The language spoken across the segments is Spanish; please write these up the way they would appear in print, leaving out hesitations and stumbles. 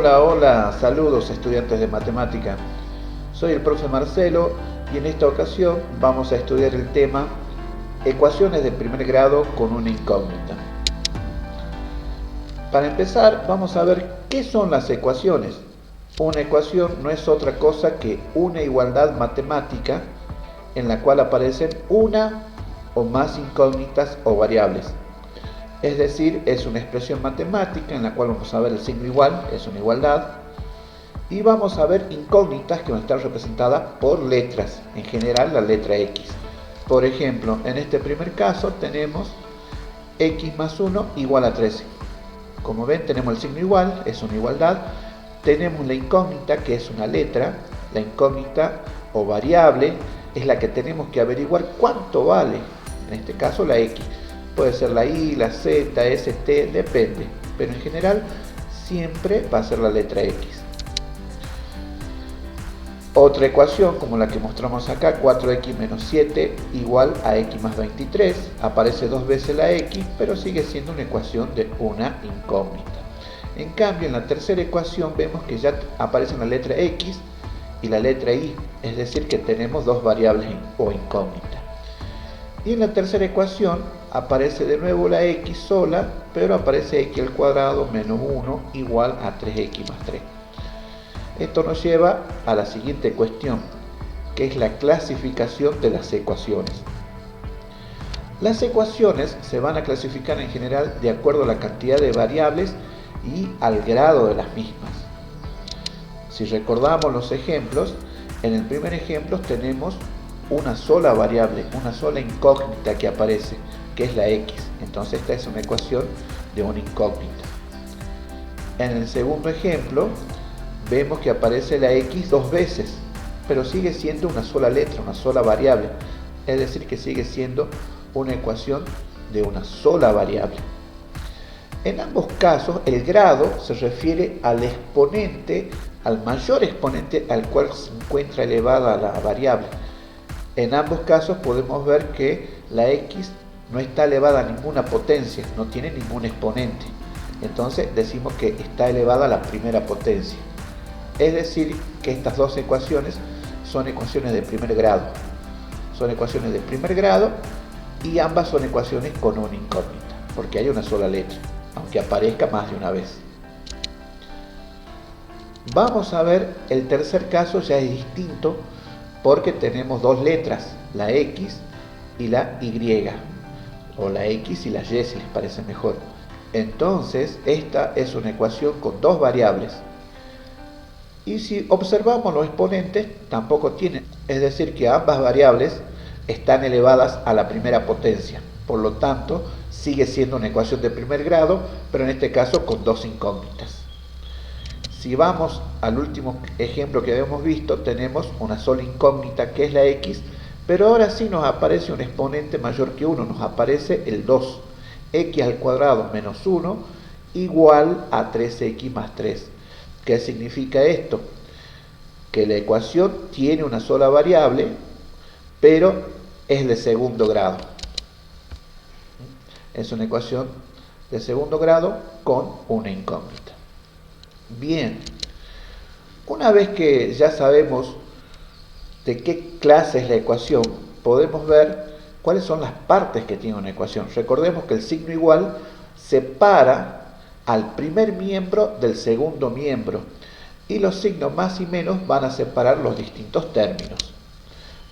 Hola, hola, saludos estudiantes de matemática. Soy el profe Marcelo y en esta ocasión vamos a estudiar el tema ecuaciones de primer grado con una incógnita. Para empezar, vamos a ver qué son las ecuaciones. Una ecuación no es otra cosa que una igualdad matemática en la cual aparecen una o más incógnitas o variables. Es decir, es una expresión matemática en la cual vamos a ver el signo igual, es una igualdad, y vamos a ver incógnitas que van a estar representadas por letras, en general la letra X. Por ejemplo, en este primer caso tenemos X más 1 igual a 13. Como ven, tenemos el signo igual, es una igualdad. Tenemos la incógnita, que es una letra. La incógnita o variable es la que tenemos que averiguar cuánto vale. En este caso la X. Puede ser la Y, la Z, S, T, depende. Pero en general siempre va a ser la letra X. Otra ecuación, como la que mostramos acá, 4x menos 7 igual a x más 23. Aparece dos veces la x, pero sigue siendo una ecuación de una incógnita. En cambio, en la tercera ecuación vemos que ya aparece la letra x y la letra y, es decir, que tenemos dos variables o incógnitas. Y en la tercera ecuación aparece de nuevo la x sola, pero aparece x al cuadrado menos 1 igual a 3x más 3. Esto nos lleva a la siguiente cuestión, que es la clasificación de las ecuaciones. Las ecuaciones se van a clasificar en general de acuerdo a la cantidad de variables y al grado de las mismas. Si recordamos los ejemplos, en el primer ejemplo tenemos una sola variable, una sola incógnita que aparece, que es la x. Entonces esta es una ecuación de una incógnita. En el segundo ejemplo, vemos que aparece la x dos veces, pero sigue siendo una sola letra, una sola variable. Es decir, que sigue siendo una ecuación de una sola variable. En ambos casos, el grado se refiere al exponente, al mayor exponente al cual se encuentra elevada la variable. En ambos casos podemos ver que la x no está elevada a ninguna potencia, no tiene ningún exponente. Entonces decimos que está elevada a la primera potencia. Es decir, que estas dos ecuaciones son ecuaciones de primer grado. Son ecuaciones de primer grado y ambas son ecuaciones con una incógnita, porque hay una sola letra, aunque aparezca más de una vez. Vamos a ver el tercer caso, ya es distinto, porque tenemos dos letras, la X y la Y, o la X y la Y si les parece mejor. Entonces, esta es una ecuación con dos variables. Y si observamos los exponentes, tampoco tienen. Es decir, que ambas variables están elevadas a la primera potencia. Por lo tanto, sigue siendo una ecuación de primer grado, pero en este caso con dos incógnitas. Si vamos al último ejemplo que habíamos visto, tenemos una sola incógnita que es la x, pero ahora sí nos aparece un exponente mayor que 1, nos aparece el 2. X al cuadrado menos 1 igual a 3x más 3. ¿Qué significa esto? Que la ecuación tiene una sola variable, pero es de segundo grado. Es una ecuación de segundo grado con una incógnita. Bien, una vez que ya sabemos de qué clase es la ecuación, podemos ver cuáles son las partes que tiene una ecuación. Recordemos que el signo igual separa al primer miembro del segundo miembro y los signos más y menos van a separar los distintos términos.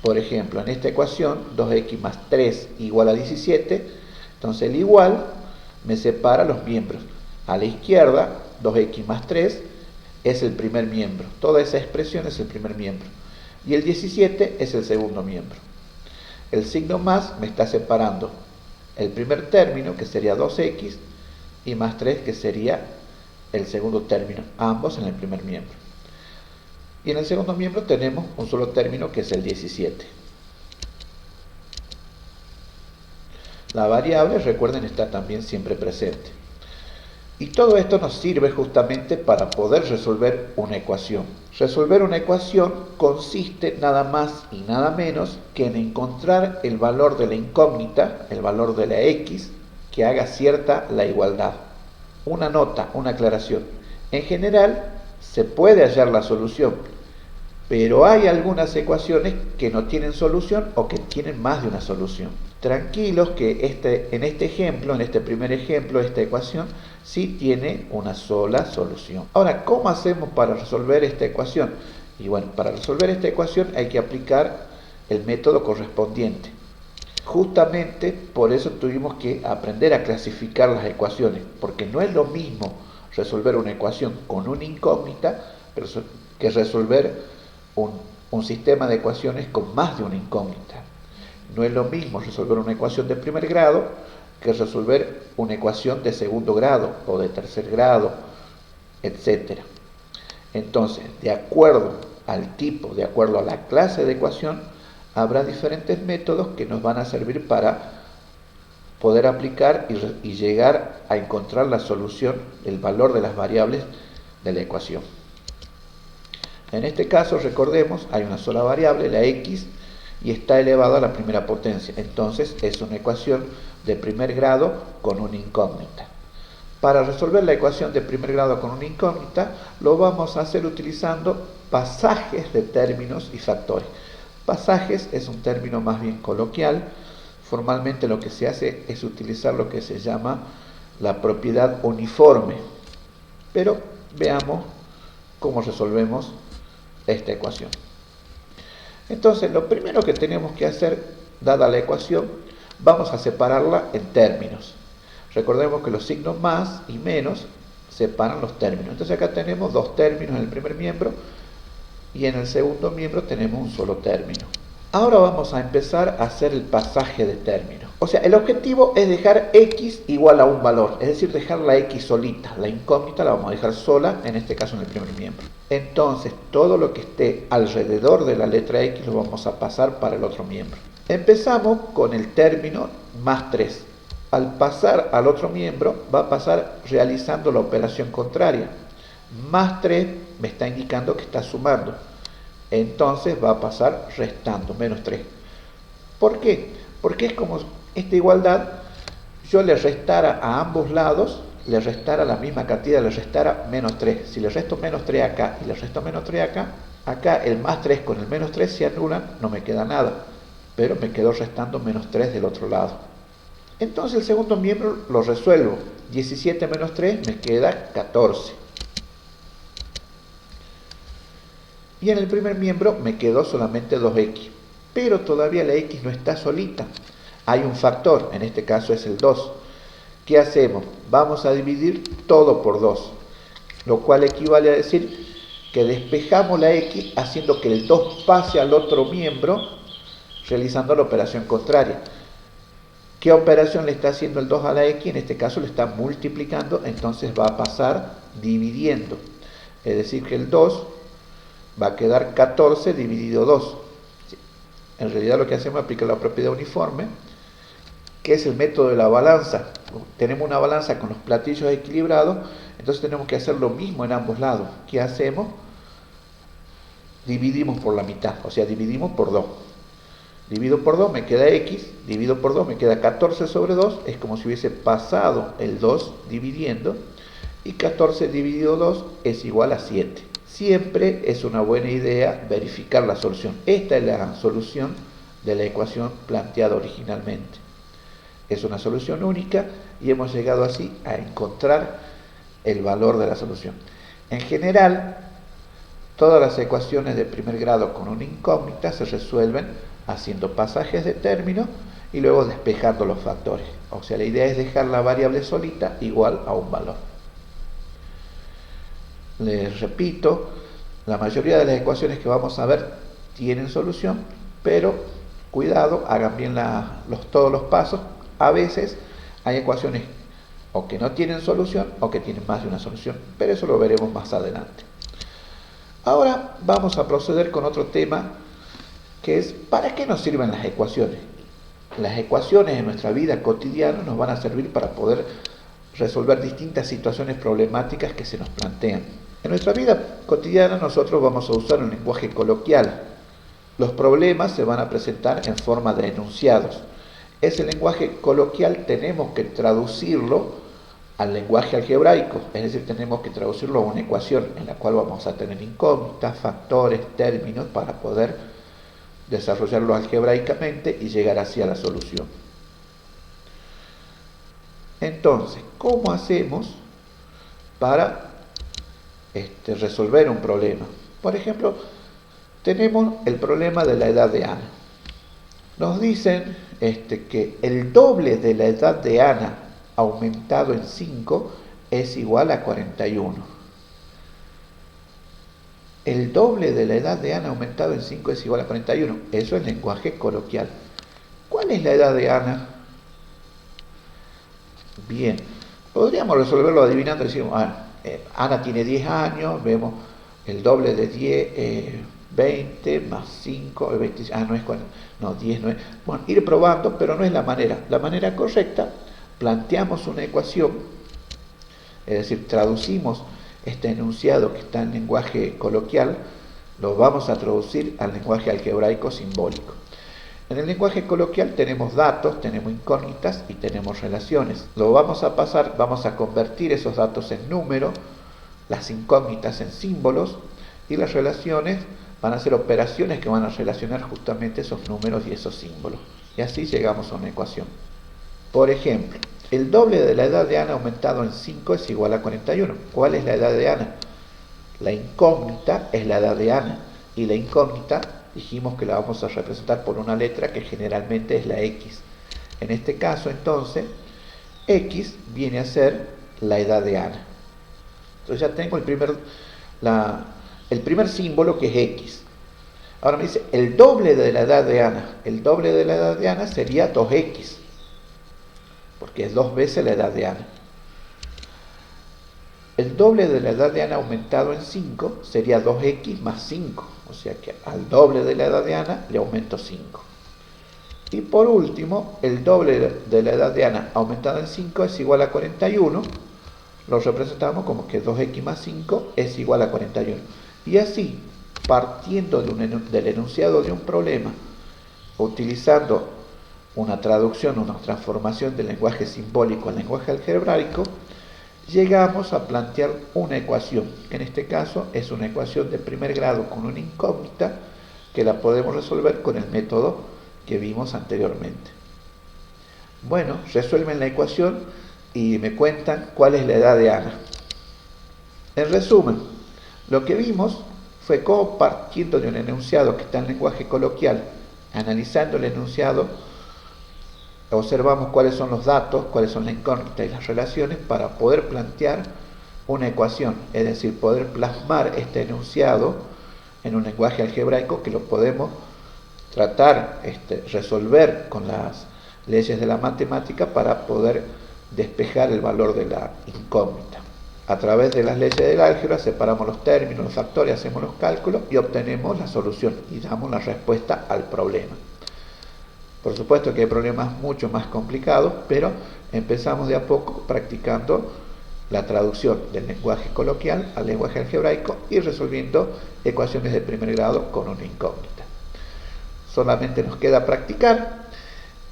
Por ejemplo, en esta ecuación 2x más 3 igual a 17, entonces el igual me separa los miembros. A la izquierda 2x más 3 es el primer miembro, toda esa expresión es el primer miembro y el 17 es el segundo miembro. El signo más me está separando el primer término, que sería 2x, y más 3, que sería el segundo término, ambos en el primer miembro. Y en el segundo miembro tenemos un solo término, que es el 17. La variable, recuerden, está también siempre presente. Y todo esto nos sirve justamente para poder resolver una ecuación. Resolver una ecuación consiste nada más y nada menos que en encontrar el valor de la incógnita, el valor de la x, que haga cierta la igualdad. Una nota, una aclaración. En general, se puede hallar la solución, pero hay algunas ecuaciones que no tienen solución o que tienen más de una solución. Tranquilos que en este primer ejemplo, esta ecuación sí tiene una sola solución. Ahora, ¿cómo hacemos para resolver esta ecuación? Y bueno, para resolver esta ecuación hay que aplicar el método correspondiente. Justamente por eso tuvimos que aprender a clasificar las ecuaciones, porque no es lo mismo resolver una ecuación con una incógnita que resolver un sistema de ecuaciones con más de una incógnita. No es lo mismo resolver una ecuación de primer grado que resolver una ecuación de segundo grado o de tercer grado, etc. Entonces, de acuerdo al tipo, de acuerdo a la clase de ecuación, habrá diferentes métodos que nos van a servir para poder aplicar y llegar a encontrar la solución, el valor de las variables de la ecuación. En este caso, recordemos, hay una sola variable, la x, y está elevado a la primera potencia. Entonces es una ecuación de primer grado con una incógnita. Para resolver la ecuación de primer grado con una incógnita, lo vamos a hacer utilizando pasajes de términos y factores. Pasajes es un término más bien coloquial. Formalmente lo que se hace es utilizar lo que se llama la propiedad uniforme. Pero veamos cómo resolvemos esta ecuación. Entonces, lo primero que tenemos que hacer, dada la ecuación, vamos a separarla en términos. Recordemos que los signos más y menos separan los términos. Entonces acá tenemos dos términos en el primer miembro y en el segundo miembro tenemos un solo término. Ahora vamos a empezar a hacer el pasaje de términos. O sea, el objetivo es dejar x igual a un valor, es decir, dejar la x solita. La incógnita la vamos a dejar sola, en este caso en el primer miembro. Entonces, todo lo que esté alrededor de la letra x lo vamos a pasar para el otro miembro. Empezamos con el término más 3. Al pasar al otro miembro, va a pasar realizando la operación contraria. Más 3 me está indicando que está sumando. Entonces va a pasar restando, menos 3. ¿Por qué? Porque es como esta igualdad, yo le restara a ambos lados, le restara la misma cantidad, le restara menos 3. Si le resto menos 3 acá y le resto menos 3 acá, acá el más 3 con el menos 3 se anulan, no me queda nada, pero me quedó restando menos 3 del otro lado. Entonces el segundo miembro lo resuelvo. 17 menos 3 me queda 14. Y en el primer miembro me quedó solamente 2x. Pero todavía la x no está solita. Hay un factor, en este caso es el 2. ¿Qué hacemos? Vamos a dividir todo por 2. Lo cual equivale a decir que despejamos la x haciendo que el 2 pase al otro miembro, realizando la operación contraria. ¿Qué operación le está haciendo el 2 a la x? En este caso le está multiplicando, entonces va a pasar dividiendo. Es decir, que el 2 va a quedar 14 dividido 2. En realidad lo que hacemos es aplicar la propiedad uniforme, que es el método de la balanza. Tenemos una balanza con los platillos equilibrados, entonces tenemos que hacer lo mismo en ambos lados. ¿Qué hacemos? Dividimos por la mitad, o sea, dividimos por 2. Divido por 2 me queda x, divido por 2 me queda 14 sobre 2, es como si hubiese pasado el 2 dividiendo, y 14 dividido 2 es igual a 7. Siempre es una buena idea verificar la solución. Esta es la solución de la ecuación planteada originalmente. Es una solución única y hemos llegado así a encontrar el valor de la solución. En general, todas las ecuaciones de primer grado con una incógnita se resuelven haciendo pasajes de términos y luego despejando los factores. O sea, la idea es dejar la variable solita igual a un valor. Les repito, la mayoría de las ecuaciones que vamos a ver tienen solución, pero cuidado, hagan bien todos los pasos. A veces hay ecuaciones o que no tienen solución o que tienen más de una solución, pero eso lo veremos más adelante. Ahora vamos a proceder con otro tema, que es ¿para qué nos sirven las ecuaciones? Las ecuaciones en nuestra vida cotidiana nos van a servir para poder resolver distintas situaciones problemáticas que se nos plantean. En nuestra vida cotidiana nosotros vamos a usar un lenguaje coloquial. Los problemas se van a presentar en forma de enunciados. Ese lenguaje coloquial tenemos que traducirlo al lenguaje algebraico, es decir, tenemos que traducirlo a una ecuación en la cual vamos a tener incógnitas, factores, términos para poder desarrollarlo algebraicamente y llegar así a la solución. Entonces, ¿cómo hacemos para resolver un problema? Por ejemplo, tenemos el problema de la edad de Ana. Nos dicen que el doble de la edad de Ana aumentado en 5 es igual a 41. El doble de la edad de Ana aumentado en 5 es igual a 41. Eso es lenguaje coloquial. ¿Cuál es la edad de Ana? Bien, podríamos resolverlo adivinando, decimos, Ana tiene 10 años, vemos el doble de 10, 20 más 5, 20, no es 40, no, 10 no es. Bueno, ir probando, pero no es la manera. La manera correcta, planteamos una ecuación, es decir, traducimos este enunciado que está en lenguaje coloquial, lo vamos a traducir al lenguaje algebraico simbólico. En el lenguaje coloquial tenemos datos, tenemos incógnitas y tenemos relaciones. Lo vamos a pasar, vamos a convertir esos datos en números, las incógnitas en símbolos y las relaciones van a ser operaciones que van a relacionar justamente esos números y esos símbolos. Y así llegamos a una ecuación. Por ejemplo, el doble de la edad de Ana aumentado en 5 es igual a 41. ¿Cuál es la edad de Ana? La incógnita es la edad de Ana y la incógnita dijimos que la vamos a representar por una letra que generalmente es la X. En este caso, entonces, X viene a ser la edad de Ana. Entonces ya tengo el primer símbolo que es X. Ahora me dice el doble de la edad de Ana. El doble de la edad de Ana sería 2X, porque es 2 veces la edad de Ana. El doble de la edad de Ana aumentado en 5 sería 2X más 5. O sea que al doble de la edad de Ana le aumento 5. Y por último, el doble de la edad de Ana aumentado en 5 es igual a 41. Lo representamos como que 2X más 5 es igual a 41. Y así, partiendo del enunciado de un problema, utilizando una traducción, una transformación del lenguaje simbólico al lenguaje algebraico, llegamos a plantear una ecuación. En este caso es una ecuación de primer grado con una incógnita que la podemos resolver con el método que vimos anteriormente. Bueno, resuelven la ecuación y me cuentan cuál es la edad de Ana. En resumen, lo que vimos fue cómo, partiendo de un enunciado que está en lenguaje coloquial, analizando el enunciado, observamos cuáles son los datos, cuáles son las incógnitas y las relaciones para poder plantear una ecuación, es decir, poder plasmar este enunciado en un lenguaje algebraico que lo podemos tratar, resolver con las leyes de la matemática para poder despejar el valor de la incógnita. A través de las leyes del álgebra separamos los términos, los factores, hacemos los cálculos y obtenemos la solución y damos la respuesta al problema. Por supuesto que hay problemas mucho más complicados, pero empezamos de a poco practicando la traducción del lenguaje coloquial al lenguaje algebraico y resolviendo ecuaciones de primer grado con una incógnita. Solamente nos queda practicar.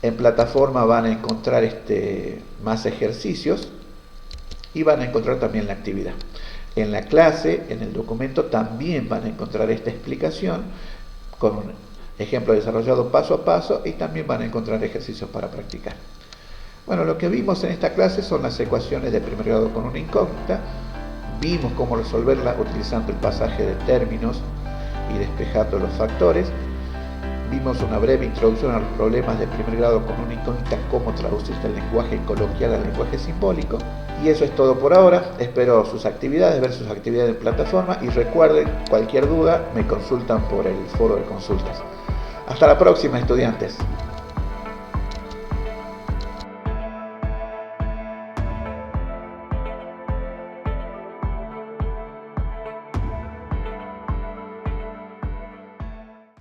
En plataforma van a encontrar más ejercicios y van a encontrar también la actividad. En la clase, en el documento, también van a encontrar esta explicación con un ejemplo desarrollado paso a paso y también van a encontrar ejercicios para practicar. Bueno, lo que vimos en esta clase son las ecuaciones de primer grado con una incógnita. Vimos cómo resolverla utilizando el pasaje de términos y despejando los factores. Vimos una breve introducción a los problemas de primer grado con una incógnita, cómo traducir el lenguaje coloquial al lenguaje simbólico. Y eso es todo por ahora. Espero sus actividades, ver sus actividades en plataforma y recuerden, cualquier duda me consultan por el foro de consultas. Hasta la próxima, estudiantes.